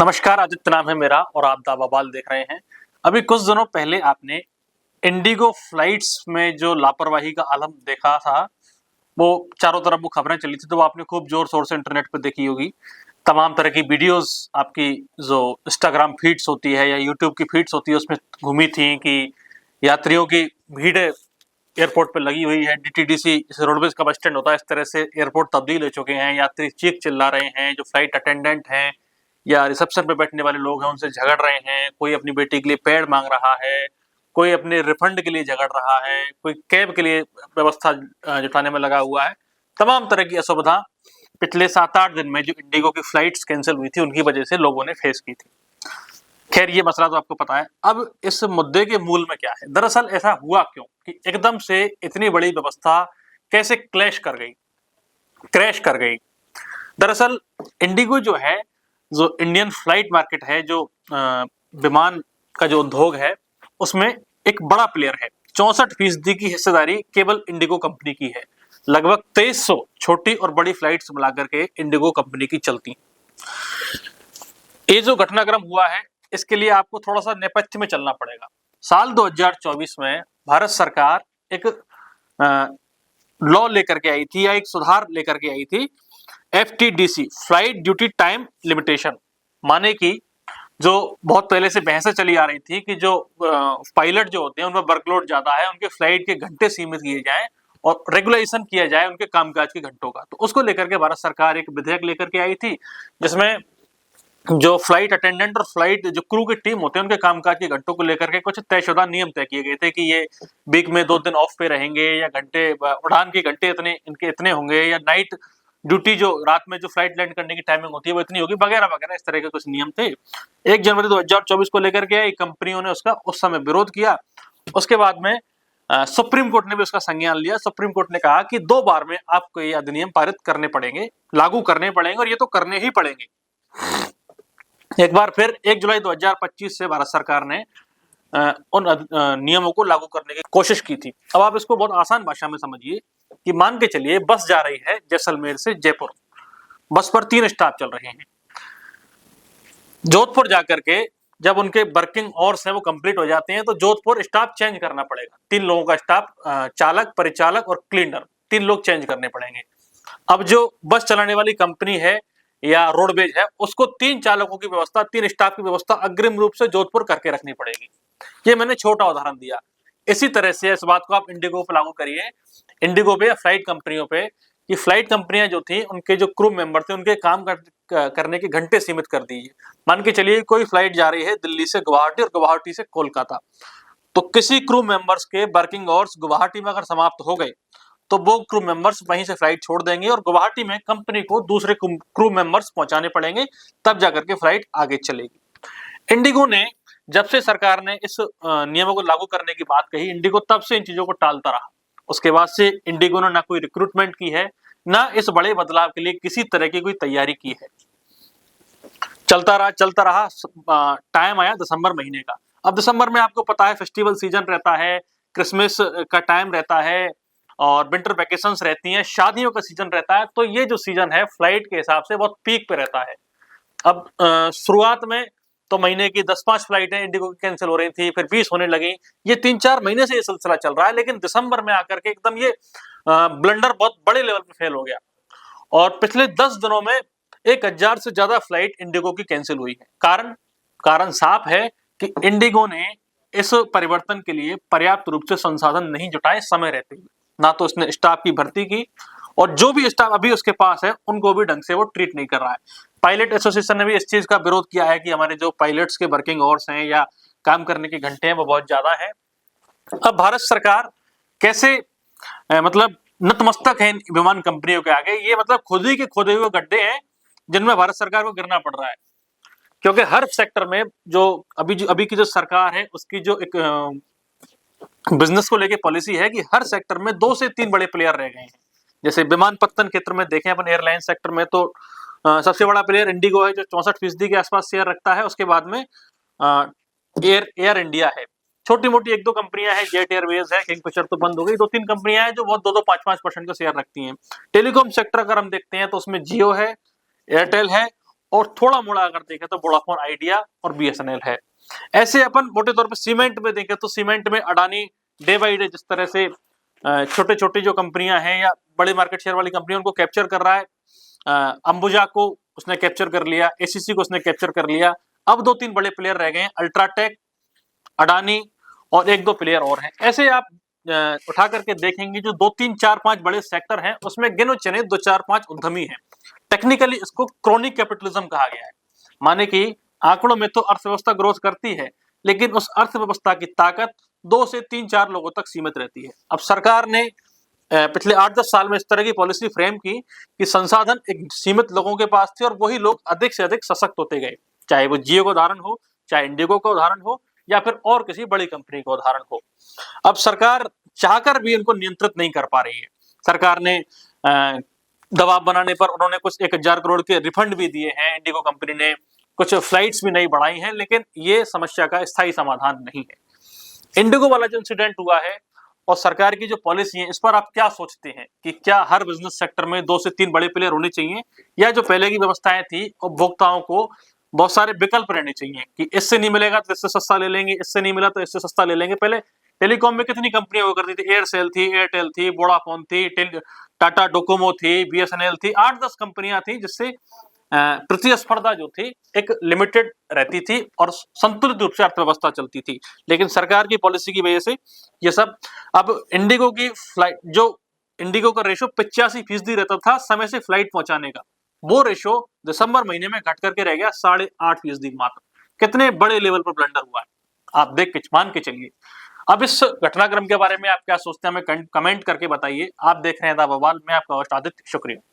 नमस्कार, आदित्य नाम है मेरा और आप दा बवाल देख रहे हैं। अभी कुछ दिनों पहले आपने इंडिगो फ्लाइट्स में जो लापरवाही का आलम देखा था, वो चारों तरफ वो खबरें चली थी, तो वो आपने खूब जोर-शोर से इंटरनेट पे देखी होगी। तमाम तरह की वीडियोज़ आपकी जो इंस्टाग्राम फीड्स होती है या यूट्यूब की फीड्स होती है, उसमें घूमी थी कि यात्रियों की भीड़ एयरपोर्ट पे लगी हुई है। डीटीडीसी जैसे रोडवेज का बस स्टैंड होता है, इस तरह से एयरपोर्ट तब्दील हो चुके हैं। यात्री चीख-चिल्ला रहे हैं, जो फ्लाइट अटेंडेंट हैं या रिसेप्शन पे बैठने वाले लोग हैं उनसे झगड़ रहे हैं, कोई अपनी बेटी के लिए पैड मांग रहा है, कोई अपने रिफंड के लिए झगड़ रहा है, कोई कैब के लिए व्यवस्था जुटाने में लगा हुआ है। तमाम तरह की असुविधा पिछले 7-8 दिन में जो इंडिगो की फ्लाइट्स कैंसिल हुई थी उनकी वजह से लोगों ने फेस की थी। खैर ये मसला तो आपको पता है। अब इस मुद्दे के मूल में क्या है? दरअसल ऐसा हुआ क्यों कि एकदम से इतनी बड़ी व्यवस्था कैसे क्रैश कर गई? दरअसल इंडिगो जो है, जो इंडियन फ्लाइट मार्केट है, जो विमान का जो उद्योग है, उसमें एक बड़ा प्लेयर है। 64% की हिस्सेदारी केवल इंडिगो कंपनी की है। लगभग 2300 छोटी और बड़ी फ्लाइट्स मिलाकर के इंडिगो कंपनी की चलती। ये जो घटनाक्रम हुआ है, इसके लिए आपको थोड़ा-सा नेपथ्य में चलना पड़ेगा। साल 2024 में भारत सरकार एक लॉ लेकर के आई थी या एक सुधार लेकर के आई थी, एफटीडीसी फ्लाइट ड्यूटी टाइम लिमिटेशन। माने कि जो बहुत पहले से बहसें चली आ रही थी कि जो पायलट जो होते हैं उनमें वर्कलोड ज्यादा है, उनके फ्लाइट के घंटे सीमित किए जाएं और रेगुलेशन किया जाए उनके कामकाज के घंटों का। तो उसको लेकर के भारत सरकार एक विधेयक लेकर के आई थी, जिसमें जो फ्लाइट अटेंडेंट और फ्लाइट जो क्रू की टीम होते हैं उनके कामकाज के घंटों को लेकर के कुछ तयशुदा नियम तय किए गए थे कि ये वीक में 2 दिन ऑफ पे रहेंगे, या घंटे उड़ान के घंटे इतने होंगे, या नाइट ड्यूटी जो रात में जो फ्लाइट लैंड करने की टाइमिंग होती है वो इतनी होगी, वगैरह वगैरह इस तरह के कुछ नियम थे। 1 जनवरी 2024 को लेकर के कंपनियों ने उसका उस समय विरोध किया। उसके बाद में सुप्रीम कोर्ट ने भी उसका संज्ञान लिया। सुप्रीम कोर्ट ने कहा कि 2 बार में आपको ये अधिनियम पारित करने पड़ेंगे, लागू करने पड़ेंगे, और ये तो करने ही पड़ेंगे। एक बार फिर 1 जुलाई 2025 से भारत सरकार ने उन नियमों को लागू करने की कोशिश की थी। अब आप इसको बहुत आसान भाषा में समझिए कि मान के चलिए बस जा रही है जैसलमेर से जयपुर। बस पर 3 स्टाफ चल रहे हैं। जोधपुर जाकर के जब उनके वर्किंग आवर्स हैं वो कंप्लीट हो जाते हैं, तो जोधपुर स्टाफ चेंज करना पड़ेगा। 3 लोगों का स्टाफ, चालक, परिचालक और क्लीनर, 3 लोग चेंज करने पड़ेंगे। अब जो बस चलाने वाली कंपनी है या रोडवेज है, उसको 3 चालकों की व्यवस्था, 3 स्टाफ की व्यवस्था अग्रिम रूप से जोधपुर करके रखनी पड़ेगी। ये मैंने छोटा उदाहरण दिया। इसी तरह से इस बात को आप इंडिगो पे लागू करिए, इंडिगो पे या फ्लाइट कंपनियों पे, कि फ्लाइट कंपनियां जो थी उनके जो क्रू मेंबर थे उनके काम करने के घंटे सीमित कर दीजिए। मान के चलिए कोई फ्लाइट जा रही है दिल्ली से गुवाहाटी और गुवाहाटी से कोलकाता, तो किसी क्रू मेंबर्स के वर्किंग आवर्स गुवाहाटी में अगर समाप्त हो गए तो वो क्रू मेंबर्स वहीं से फ्लाइट छोड़ देंगे और गुवाहाटी में कंपनी को दूसरे क्रू मेंबर्स पहुंचाने पड़ेंगे, तब जाकर के फ्लाइट आगे चलेगी। इंडिगो ने जब से सरकार ने इस नियमों को लागू करने की बात कही, इंडिगो तब से इन चीजों को टालता रहा। उसके बाद से इंडिगो ने ना कोई रिक्रूटमेंट की है, ना इस बड़े बदलाव के लिए किसी तरह की कोई तैयारी की है। चलता रहा। टाइम आया दिसंबर महीने का। अब दिसंबर में आपको पता है फेस्टिवल सीजन रहता है, क्रिसमस का टाइम रहता है और विंटर वैकेशंस रहती हैं, शादियों का सीजन रहता है। तो ये जो सीजन है फ्लाइट के हिसाब से बहुत पीक पे रहता है। अब शुरुआत में तो महीने की 10-5 फ्लाइटें इंडिगो की कैंसिल हो रही थी, फिर 20 होने लगी। ये 3-4 महीने से ये सिलसिला चल रहा है, लेकिन दिसंबर में आकर के एकदम ये ब्लंडर बहुत बड़े लेवल पे फेल हो गया और पिछले 10 दिनों में 1000 से ज्यादा फ्लाइट इंडिगो की कैंसिल हुई है। कारण साफ है कि इंडिगो ने इस परिवर्तन के लिए पर्याप्त रूप से संसाधन नहीं जुटाए समय रहते हुए। ना तो उसने स्टाफ की भर्ती की, और जो भी स्टाफ अभी उसके पास है उनको भी ढंग से वो ट्रीट नहीं कर रहा है। पायलट एसोसिएशन ने भी इस चीज का विरोध किया है कि हमारे जो पायलट्स के वर्किंग आवर्स हैं या काम करने के घंटे हैं वो बहुत ज्यादा है। अब भारत सरकार कैसे मतलब नतमस्तक है इन विमान कंपनियों के आगे, ये मतलब खुद ही के खोदे हुए गड्ढे हैं जिनमें भारत सरकार को गिरना पड़ रहा है। क्योंकि हर सेक्टर में जो अभी की जो सरकार है उसकी जो एक बिजनेस को लेके पॉलिसी है कि हर सेक्टर में 2 से 3 बड़े प्लेयर रह गए हैं। जैसे विमानपत्तन क्षेत्र में देखें अपन, एयरलाइन सेक्टर में तो सबसे बड़ा प्लेयर इंडिगो है जो 64% के आसपास शेयर रखता है। उसके बाद में एयर इंडिया है। छोटी मोटी 1-2 कंपनियां हैं, जेट एयरवेज है, किंगफिशर तो बंद हो गई। 2-3 कंपनियां हैं जो बहुत 2-2, 5-5% का शेयर रखती हैं। टेलीकॉम सेक्टर अगर हम देखते हैं तो उसमें जियो है, एयरटेल है और थोड़ा मोड़ा अगर देखें तो वोडाफोन आइडिया और बीएसएनएल है। ऐसे अपन मोटे तौर पे सीमेंट में देखें तो सीमेंट में अडानी डे बाई डे जिस तरह से छोटे छोटे जो कंपनियां हैं या बड़े मार्केट शेयर वाली कंपनियां उनको कैप्चर कर रहा है। अंबुजा को उसने कैप्चर कर लिया, एसीसी को उसने कैप्चर कर लिया। अब 2-3 बड़े प्लेयर रह गए हैं, अल्ट्राटेक, अडानी और 1-2 प्लेयर और हैं। ऐसे आप उठा करके देखेंगे जो 2-3-4-5 बड़े सेक्टर हैं उसमें गिनो चुने 2-4-5 उद्यमी हैं। टेक्निकली इसको क्रोनिक कैपिटलिज्म कहा गया है, माने कि आंकड़ों में तो अर्थव्यवस्था ग्रोथ करती है लेकिन उस अर्थव्यवस्था की ताकत 2 से 3-4 लोगों तक सीमित रहती है। अब सरकार ने पिछले 8-10 साल में इस तरह की पॉलिसी फ्रेम की कि संसाधन एक सीमित लोगों के पास थे और वही लोग अधिक से अधिक सशक्त होते गए, चाहे वो जियो का उदाहरण हो, चाहे इंडिगो का उदाहरण हो या फिर और किसी बड़ी कंपनी का उदाहरण हो। अब सरकार चाहकर भी इनको नियंत्रित नहीं कर पा रही है। सरकार ने दबाव बनाने पर उन्होंने कुछ 1000 करोड़ के रिफंड भी दिए हैं, इंडिगो कंपनी ने कुछ फ्लाइट्स भी नहीं बढ़ाई हैं, लेकिन ये समस्या का स्थायी समाधान नहीं है। इंडिगो वाला जो इंसिडेंट हुआ है और सरकार की जो पॉलिसी है इस पर आप क्या सोचते हैं कि क्या हर बिजनेस सेक्टर में 2 से 3 बड़े प्लेयर होने चाहिए या जो पहले की व्यवस्थाएं थी उपभोक्ताओं को बहुत सारे विकल्प रहने चाहिए कि इससे नहीं मिलेगा तो इससे सस्ता ले लेंगे, इससे नहीं मिला तो इससे सस्ता ले लेंगे। पहले टेलीकॉम में कितनी कंपनियां हुआ करती थी, एयरसेल थी, एयरटेल थी, वोडाफोन थी, टाटा डोकोमो थी, बीएसएनएल थी, 8-10 कंपनियां थी जिससे प्रतिस्पर्धा जो थी एक लिमिटेड रहती थी और संतुलित रूप से अर्थव्यवस्था चलती थी। लेकिन सरकार की पॉलिसी की वजह से ये सब, अब इंडिगो की फ्लाइट जो इंडिगो का रेशो 85% रहता था समय से फ्लाइट पहुंचाने का, वो रेशो दिसंबर महीने में घट करके रह गया 8.5% मात्र। कितने बड़े लेवल पर ब्लंडर हुआ है, आप देख के मान के चलिए। अब इस घटनाक्रम के बारे में आप क्या सोचते हैं हमें कमेंट करके बताइए। आप देख रहे हैं द बवाल, मैं आपका होस्ट आदित्य, शुक्रिया।